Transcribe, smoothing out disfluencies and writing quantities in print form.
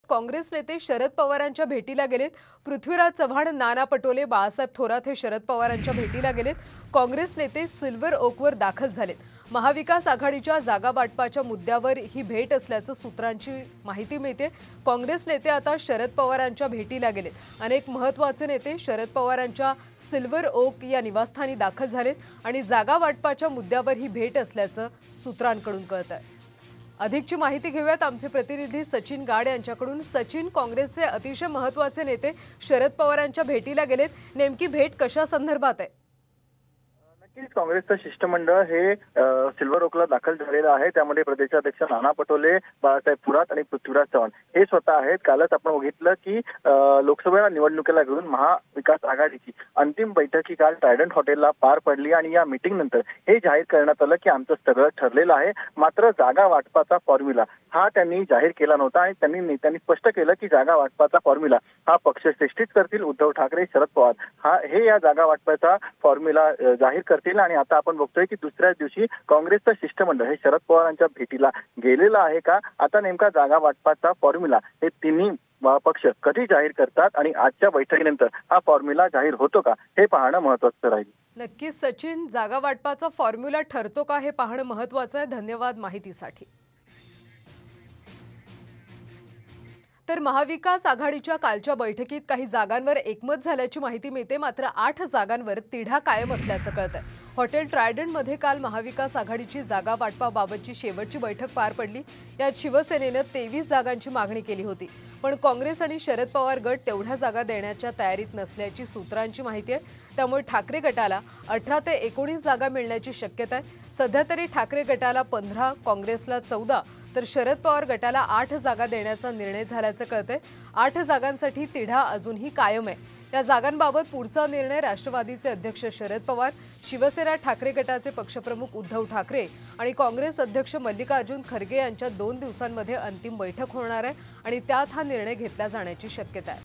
काँग्रेस नेते शरद पवारांच्या भेटीला गेलेत। पृथ्वीराज चव्हाण, नाना पटोले, बाळासाहेब थोरात हे शरद पवारांच्या भेटीला गेलेत। काँग्रेस नेते सिल्वर ओकवर दाखल झालेत। महाविकास आघाडीच्या जागा वाटपाच्या मुद्द्यावर ही भेट असल्याचं सूत्रांची माहिती मिळते। काँग्रेस नेते आता शरद पवारांच्या भेटीला गेलेत। अनेक महत्त्वाचे नेते शरद पवारांच्या सिल्वर ओक या निवासस्थानी दाखल झालेत आणि जागा वाटपाच्या मुद्द्यावर ही भेट असल्याचं सूत्रांकडून कळतंय। अधिकची माहिती घेऊयात आमचे प्रतिनिधी सचिन गाड यांच्याकडून। सचिन, काँग्रेसचे अतिशय महत्त्वाचे नेते शरद पवारांच्या भेटीला गेलेत, नेमकी भेट कशा संदर्भात आहे? नक्कीच काँग्रेसचं शिष्टमंडळ हे सिल्वर ओकला दाखल झालेलं आहे। त्यामध्ये प्रदेशाध्यक्ष नाना पटोले, बाळासाहेब थोरात आणि पृथ्वीराज चव्हाण हे स्वतः आहेत। कालच आपण बघितलं की लोकसभा निवडणुकीला घेऊन महाविकास आघाडीची अंतिम बैठक काल ट्रायडंट हॉटेलला पार पडली आणि या मीटिंग नंतर हे जाहीर करण्यात आलं की आमचं सगळं ठरलेलं आहे। मात्र जागा वाटपाचा फॉर्म्युला हा त्यांनी जाहीर केला नव्हता आणि नेत्यांनी स्पष्ट केलं की जागा वाटपाचा फॉर्म्युला हा पक्षश्रेष्ठीच करतील, उद्धव ठाकरे, शरद पवार हे या जागा वाटपाचा फॉर्म्युला जाहीर करतील। आणि आता आपण बघतोय की दुसऱ्याच दिवशी काँग्रेसचं शिष्टमंडळ हे शरद पवारांच्या भेटीला गेलेलं आहे का? आता नेमका जागा वाटपाचा फॉर्म्युला हे तिन्ही पक्ष कधी जाहीर करतात आणि आजच्या बैठकीनंतर हा फॉर्म्युला जाहीर होतो का हे पाहणं महत्त्वाचं राहील। नक्कीच सचिन, जागा वाटपाचा फॉर्म्युला ठरतो का हे पाहणं महत्त्वाचं आहे। धन्यवाद माहितीसाठी। तर महाविकास आघाडीच्या कालच्या बैठकीत काही जागांवर एकमत झाल्याची माहिती मिळते, मात्र 8 जागांवर तिढा कायम असल्याचं कळतंय। हॉटेल ट्रायडंट मध्ये काल महाविकास आघाडीची जागा वाटपाबाबतची शेवटची बैठक पार पडली। यात शिवसेनेने 23 जागांची मागणी केली होती, पण काँग्रेस आणि शरद पवार गट तेवढ्या जागा देण्याच्या तयारीत नसल्याची सूत्रांची माहिती आहे। त्यामुळे ठाकरे गटाला 18 ते 19 जागा मिळण्याची शक्यता आहे। सध्या तरी ठाकरे गटाला 15, काँग्रेसला 14 तर शरद पवार गटाला 8 जागा देण्याचा निर्णय झाल्याचं कळतंय। 8 जागांसाठी तिढा अजूनही कायम आहे। या जागांबाबत पुढचा निर्णय राष्ट्रवादीचे अध्यक्ष शरद पवार, शिवसेना ठाकरे गटाचे पक्षप्रमुख उद्धव ठाकरे आणि काँग्रेस अध्यक्ष मल्लिकार्जुन खरगे यांच्या 2 दिवसांमध्ये अंतिम बैठक होणार आहे आणि त्यात हा निर्णय घेतला जाण्याची शक्यता आहे।